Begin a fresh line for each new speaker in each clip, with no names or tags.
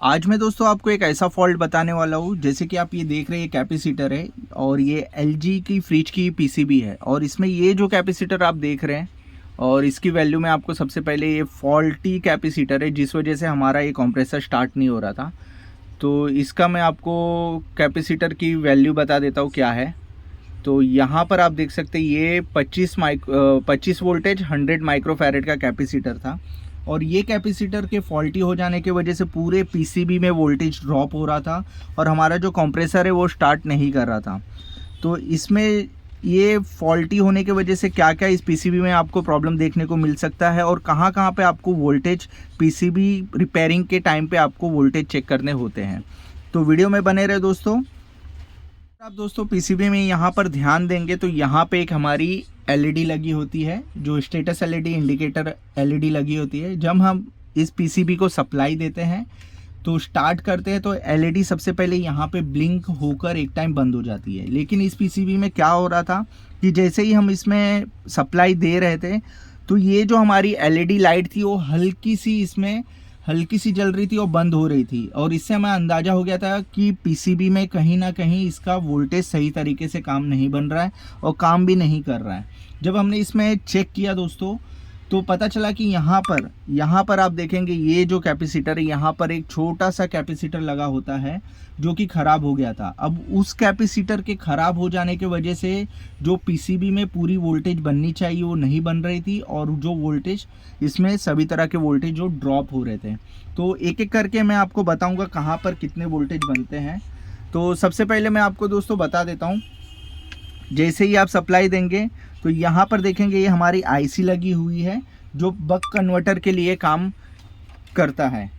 आज मैं दोस्तों आपको एक ऐसा फॉल्ट बताने वाला हूँ। जैसे कि आप ये देख रहे हैं, कैपेसिटर है और ये एलजी की फ्रिज की पीसीबी है और इसमें ये जो कैपेसिटर आप देख रहे हैं और इसकी वैल्यू में आपको सबसे पहले ये फॉल्टी कैपेसिटर है जिस वजह से हमारा ये कंप्रेसर स्टार्ट नहीं हो रहा था। तो इसका मैं आपको कैपेसिटर की वैल्यू बता देता हूँ क्या है। तो यहाँ पर आप देख सकते हैं ये 25 वोल्टेज 100 माइक्रोफैरेड का कैपेसिटर था और ये कैपेसिटर के फॉल्टी हो जाने की वजह से पूरे पीसीबी में वोल्टेज ड्रॉप हो रहा था और हमारा जो कंप्रेसर है वो स्टार्ट नहीं कर रहा था। तो इसमें ये फॉल्टी होने की वजह से क्या क्या इस पीसीबी में आपको प्रॉब्लम देखने को मिल सकता है और कहाँ कहाँ पे आपको वोल्टेज पीसीबी रिपेयरिंग के टाइम पे आपको वोल्टेज चेक करने होते हैं। तो वीडियो में बने रहे दोस्तों। आप दोस्तों पीसीबी में यहाँ पर ध्यान देंगे तो यहाँ पे एक हमारी एलईडी लगी होती है, जो स्टेटस एलईडी इंडिकेटर एलईडी लगी होती है। जब हम इस पीसीबी को सप्लाई देते हैं तो स्टार्ट करते हैं तो एलईडी सबसे पहले यहाँ पे ब्लिंक होकर एक टाइम बंद हो जाती है। लेकिन इस पीसीबी में क्या हो रहा था कि जैसे ही हम इसमें सप्लाई दे रहे थे तो ये जो हमारी एलईडी लाइट थी वो हल्की सी जल रही थी और बंद हो रही थी और इससे हमें अंदाज़ा हो गया था कि पीसीबी में कहीं ना कहीं इसका वोल्टेज सही तरीके से काम नहीं बन रहा है और काम भी नहीं कर रहा है। जब हमने इसमें चेक किया दोस्तों तो पता चला कि यहाँ पर आप देखेंगे ये जो कैपेसिटर है यहाँ पर एक छोटा सा कैपेसिटर लगा होता है जो कि ख़राब हो गया था। अब उस कैपेसिटर के ख़राब हो जाने की वजह से जो पीसीबी में पूरी वोल्टेज बननी चाहिए वो नहीं बन रही थी और जो वोल्टेज इसमें सभी तरह के वोल्टेज जो ड्रॉप हो रहे थे। तो एक एक करके मैं आपको बताऊँगा कहाँ पर कितने वोल्टेज बनते हैं। तो सबसे पहले मैं आपको दोस्तों बता देता हूँ, जैसे ही आप सप्लाई देंगे तो यहाँ पर देखेंगे ये हमारी आईसी लगी हुई है जो बक कन्वर्टर के लिए काम करता है।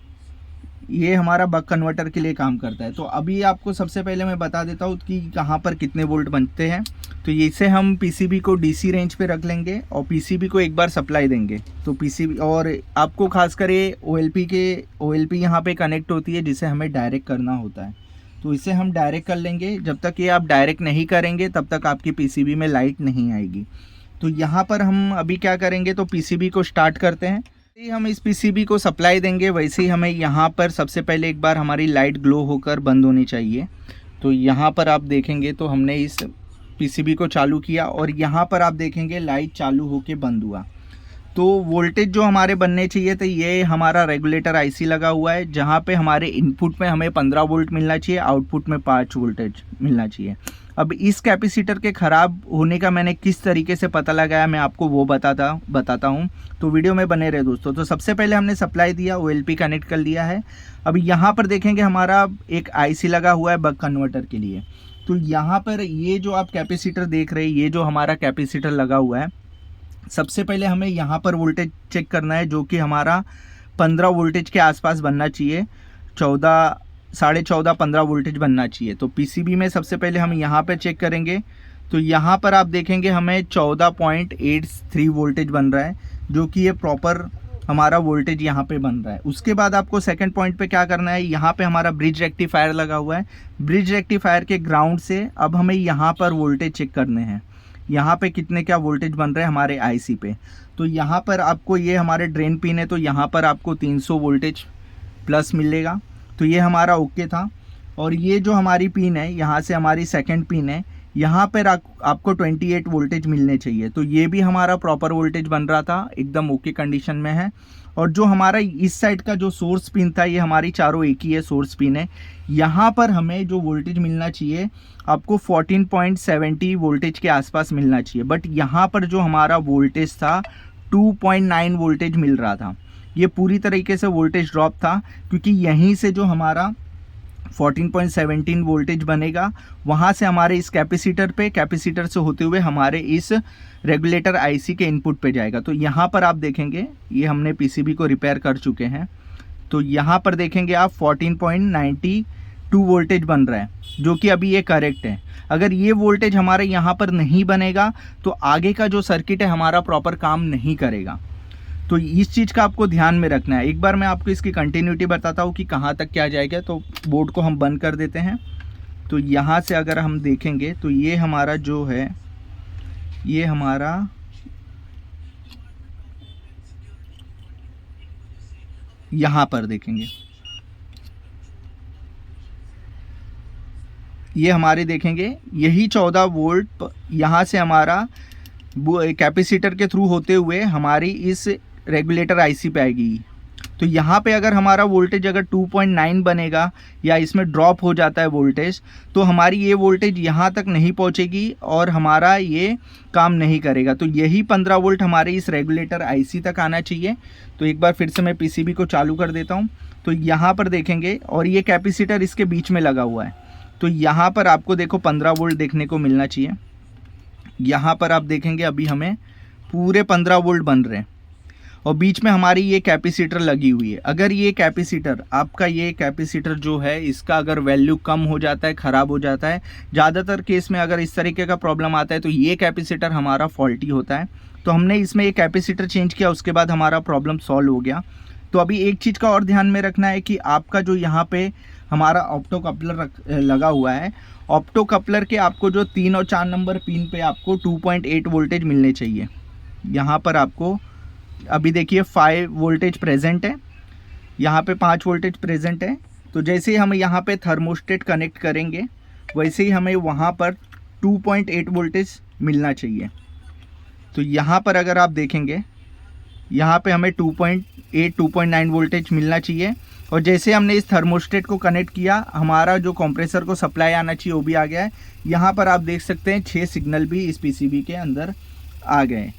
ये हमारा बक कन्वर्टर के लिए काम करता है। तो अभी आपको सबसे पहले मैं बता देता हूँ कि कहाँ पर कितने वोल्ट बनते हैं। तो इसे हम पीसीबी को डीसी रेंज पे रख लेंगे और पीसीबी को एक बार सप्लाई देंगे तो पीसीबी और आपको खासकर ये ओएलपी यहाँ पे कनेक्ट होती है जिसे हमें डायरेक्ट करना होता है। तो इसे हम डायरेक्ट कर लेंगे। जब तक ये आप डायरेक्ट नहीं करेंगे तब तक आपकी पीसीबी में लाइट नहीं आएगी। तो यहाँ पर हम अभी क्या करेंगे तो पीसीबी को स्टार्ट करते हैं। ही हम इस पीसीबी को सप्लाई देंगे वैसे ही हमें यहाँ पर सबसे पहले एक बार हमारी लाइट ग्लो होकर बंद होनी चाहिए। तो यहाँ पर आप देखेंगे तो हमने इस पीसीबी को चालू किया और यहाँ पर आप देखेंगे लाइट चालू होकर बंद हुआ। तो वोल्टेज जो हमारे बनने चाहिए थे ये हमारा रेगुलेटर आईसी लगा हुआ है जहाँ पे हमारे इनपुट में हमें 15 वोल्ट मिलना चाहिए, आउटपुट में 5 वोल्टेज मिलना चाहिए। अब इस कैपेसिटर के ख़राब होने का मैंने किस तरीके से पता लगाया मैं आपको वो बताता हूँ। तो वीडियो में बने रहे दोस्तों। तो सबसे पहले हमने सप्लाई दिया, ओएलपी कनेक्ट कर लिया है। अब यहाँ पर देखेंगे हमारा एक आईसी लगा हुआ है बक कन्वर्टर के लिए। तो यहाँ पर ये जो आप कैपेसिटर देख रहे हैं ये जो हमारा कैपेसिटर लगा हुआ है, सबसे पहले हमें यहाँ पर वोल्टेज चेक करना है जो कि हमारा 15 वोल्टेज के आसपास बनना चाहिए। 14.5-15 वोल्टेज बनना चाहिए। तो पीसीबी में सबसे पहले हम यहाँ पर चेक करेंगे तो यहाँ पर आप देखेंगे हमें 14.83 वोल्टेज बन रहा है जो कि ये प्रॉपर हमारा वोल्टेज यहाँ पे बन रहा है। उसके बाद आपको सेकंड पॉइंट पे क्या करना है, यहाँ पे हमारा ब्रिज रेक्टिफायर लगा हुआ है। ब्रिज रेक्टिफायर के ग्राउंड से अब हमें यहाँ पर वोल्टेज चेक करने हैं, यहाँ पे कितने क्या वोल्टेज बन रहे हैं हमारे आईसी पे। तो यहाँ पर आपको ये हमारे ड्रेन पिन है तो यहाँ पर आपको 300 वोल्टेज प्लस मिलेगा। तो ये हमारा ओके था। और ये जो हमारी पिन है यहाँ से हमारी सेकंड पिन है, यहाँ पर आपको 28 वोल्टेज मिलने चाहिए। तो ये भी हमारा प्रॉपर वोल्टेज बन रहा था, एकदम ओके कंडीशन में है। और जो हमारा इस साइड का जो सोर्स पिन था ये हमारी चारों एक ही है सोर्स पिन है। यहाँ पर हमें जो वोल्टेज मिलना चाहिए आपको 14.70 वोल्टेज के आसपास मिलना चाहिए। बट यहाँ पर जो हमारा वोल्टेज था 2.9 वोल्टेज मिल रहा था। ये पूरी तरीके से वोल्टेज ड्रॉप था क्योंकि यहीं से जो हमारा 14.17 वोल्टेज बनेगा वहाँ से हमारे इस कैपेसिटर से होते हुए हमारे इस रेगुलेटर आईसी के इनपुट पे जाएगा। तो यहाँ पर आप देखेंगे ये हमने पीसीबी को रिपेयर कर चुके हैं। तो यहाँ पर देखेंगे आप 14.92 वोल्टेज बन रहा है जो कि अभी ये करेक्ट है। अगर ये वोल्टेज हमारे यहाँ पर नहीं बनेगा तो आगे का जो सर्किट है हमारा प्रॉपर काम नहीं करेगा। तो इस चीज़ का आपको ध्यान में रखना है। एक बार मैं आपको इसकी कंटिन्यूटी बताता हूँ कि कहाँ तक क्या जाएगा। तो बोर्ड को हम बंद कर देते हैं। तो यहाँ से अगर हम देखेंगे तो ये हमारा जो है ये हमारा यहाँ पर देखेंगे ये हमारे देखेंगे यही 14 वोल्ट यहाँ से हमारा कैपेसिटर के थ्रू होते हुए हमारी इस रेगुलेटर आईसी पे आएगी। तो यहाँ पे अगर हमारा वोल्टेज अगर 2.9 बनेगा या इसमें ड्रॉप हो जाता है वोल्टेज, तो हमारी ये वोल्टेज यहाँ तक नहीं पहुँचेगी और हमारा ये काम नहीं करेगा। तो यही 15 वोल्ट हमारे इस रेगुलेटर आईसी तक आना चाहिए। तो एक बार फिर से मैं पीसीबी को चालू कर देता हूँ। तो यहाँ पर देखेंगे और ये कैपेसिटर इसके बीच में लगा हुआ है। तो यहाँ पर आपको देखो 15 वोल्ट देखने को मिलना चाहिए। यहाँ पर आप देखेंगे अभी हमें पूरे 15 वोल्ट बन रहे हैं और बीच में हमारी ये कैपेसिटर लगी हुई है। अगर ये कैपेसिटर आपका ये कैपेसिटर जो है इसका अगर वैल्यू कम हो जाता है, ख़राब हो जाता है, ज़्यादातर केस में अगर इस तरीके का प्रॉब्लम आता है तो ये कैपेसिटर हमारा फॉल्टी होता है। तो हमने इसमें ये कैपेसिटर चेंज किया, उसके बाद हमारा प्रॉब्लम सॉल्व हो गया। तो अभी एक चीज़ का और ध्यान में रखना है कि आपका जो यहाँ पे हमारा ऑप्टो कपलर लगा हुआ है, ऑप्टो कपलर के आपको जो 3 और 4 नंबर पिन पे आपको 2.8 वोल्टेज मिलने चाहिए। यहाँ पर आपको अभी देखिए 5 वोल्टेज प्रेजेंट है, यहाँ पे 5 वोल्टेज प्रेजेंट है। तो जैसे ही हम यहाँ पे थर्मोस्टेट कनेक्ट करेंगे वैसे ही हमें वहाँ पर 2.8 वोल्टेज मिलना चाहिए। तो यहाँ पर अगर आप देखेंगे यहाँ पे हमें 2.8 2.9 वोल्टेज मिलना चाहिए। और जैसे हमने इस थर्मोस्टेट को कनेक्ट किया हमारा जो कंप्रेसर को सप्लाई आना चाहिए वो भी आ गया है। यहाँ पर आप देख सकते हैं 6 सिग्नल भी इस पीसीबी के अंदर आ गए।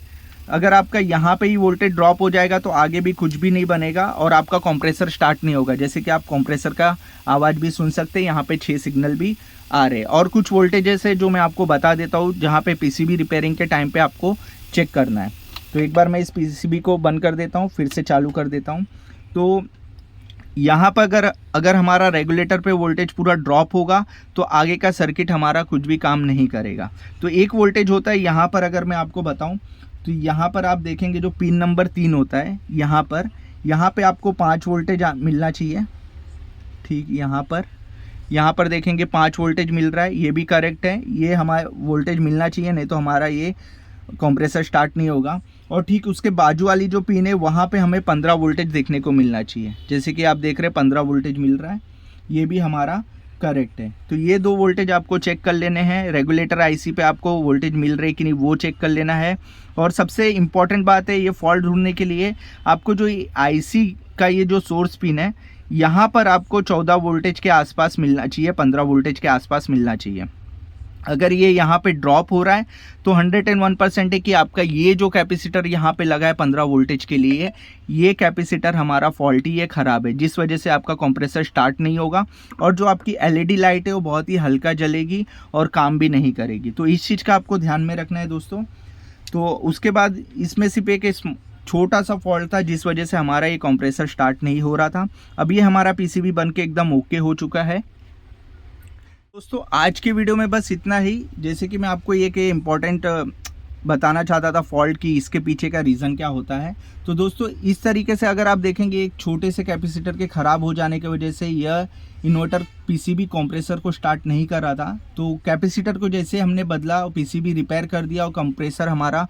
अगर आपका यहाँ पे ही वोल्टेज ड्रॉप हो जाएगा तो आगे भी कुछ भी नहीं बनेगा और आपका कंप्रेसर स्टार्ट नहीं होगा। जैसे कि आप कंप्रेसर का आवाज़ भी सुन सकते हैं, यहाँ पे 6 सिग्नल भी आ रहे हैं। और कुछ वोल्टेजेस है जो मैं आपको बता देता हूँ जहाँ पे पीसीबी रिपेयरिंग के टाइम पे आपको चेक करना है। तो एक बार मैं इस पीसीबी को बंद कर देता हूँ, फिर से चालू कर देता हूँ। तो यहाँ पर अगर हमारा रेगुलेटर पे वोल्टेज पूरा ड्रॉप होगा तो आगे का सर्किट हमारा कुछ भी काम नहीं करेगा। तो एक वोल्टेज होता है यहाँ पर, अगर मैं आपको बताऊँ तो यहाँ पर आप देखेंगे जो पिन नंबर 3 होता है यहाँ पे आपको 5 वोल्टेज मिलना चाहिए। ठीक, यहाँ पर देखेंगे 5 वोल्टेज मिल रहा है, ये भी करेक्ट है। ये हमारा वोल्टेज मिलना चाहिए, नहीं तो हमारा ये कंप्रेसर स्टार्ट नहीं होगा। और ठीक उसके बाजू वाली जो पिन है वहाँ पे हमें 15 वोल्टेज देखने को मिलना चाहिए। जैसे कि आप देख रहे हैं 15 वोल्टेज मिल रहा है, ये भी हमारा करेक्ट है। तो ये 2 वोल्टेज आपको चेक कर लेने हैं। रेगुलेटर आईसी पे आपको वोल्टेज मिल रही है कि नहीं वो चेक कर लेना है। और सबसे इम्पॉर्टेंट बात है, ये फॉल्ट ढूंढने के लिए आपको जो आईसी का ये जो सोर्स पिन है यहाँ पर आपको 14 वोल्टेज के आसपास मिलना चाहिए, 15 वोल्टेज के आसपास मिलना चाहिए। अगर ये यहाँ पे ड्रॉप हो रहा है तो 101% है कि आपका ये जो कैपेसिटर यहाँ पे लगा है 15 वोल्टेज के लिए, ये कैपेसिटर हमारा फॉल्टी है, ख़राब है, जिस वजह से आपका कंप्रेसर स्टार्ट नहीं होगा और जो आपकी एलईडी लाइट है वो बहुत ही हल्का जलेगी और काम भी नहीं करेगी। तो इस चीज़ का आपको ध्यान में रखना है दोस्तों। तो उसके बाद इसमें सिर्फ एक छोटा सा फॉल्ट था जिस वजह से हमारा ये कंप्रेसर स्टार्ट नहीं हो रहा था। अब ये हमारा पीसीबी बन के एकदम ओके हो चुका है। दोस्तों आज के वीडियो में बस इतना ही। जैसे कि मैं आपको एक इम्पॉर्टेंट बताना चाहता था फॉल्ट की, इसके पीछे का रीज़न क्या होता है। तो दोस्तों इस तरीके से अगर आप देखेंगे एक छोटे से कैपेसिटर के ख़राब हो जाने की वजह से यह इन्वर्टर पीसीबी कंप्रेसर को स्टार्ट नहीं कर रहा था। तो कैपेसिटर को जैसे हमने बदला और पीसीबी रिपेयर कर दिया और कंप्रेसर हमारा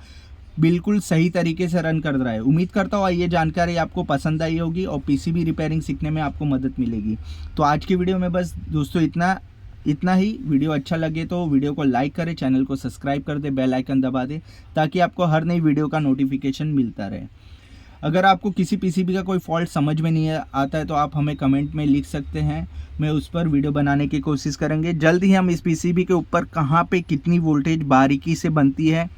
बिल्कुल सही तरीके से रन कर रहा है। उम्मीद करता हूँ ये जानकारी आपको पसंद आई होगी और पीसीबी रिपेयरिंग सीखने में आपको मदद मिलेगी। तो आज की वीडियो में बस दोस्तों इतना ही। वीडियो अच्छा लगे तो वीडियो को लाइक करें, चैनल को सब्सक्राइब कर दे, बेल आइकन दबा दे ताकि आपको हर नई वीडियो का नोटिफिकेशन मिलता रहे। अगर आपको किसी पीसीबी का कोई फॉल्ट समझ में नहीं आता है तो आप हमें कमेंट में लिख सकते हैं, मैं उस पर वीडियो बनाने की कोशिश करेंगे। जल्द ही हम इस पीसीबी के ऊपर कहाँ पे कितनी वोल्टेज बारीकी से बनती है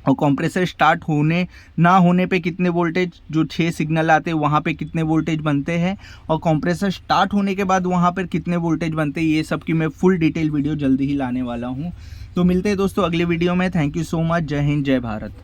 और कंप्रेसर स्टार्ट होने ना होने पे कितने वोल्टेज, जो 6 सिग्नल आते हैं वहाँ पे कितने वोल्टेज बनते हैं और कंप्रेसर स्टार्ट होने के बाद वहाँ पर कितने वोल्टेज बनते हैं, ये सब की मैं फुल डिटेल वीडियो जल्दी ही लाने वाला हूँ। तो मिलते हैं दोस्तों अगले वीडियो में। Thank you so much. जय हिंद, जय भारत।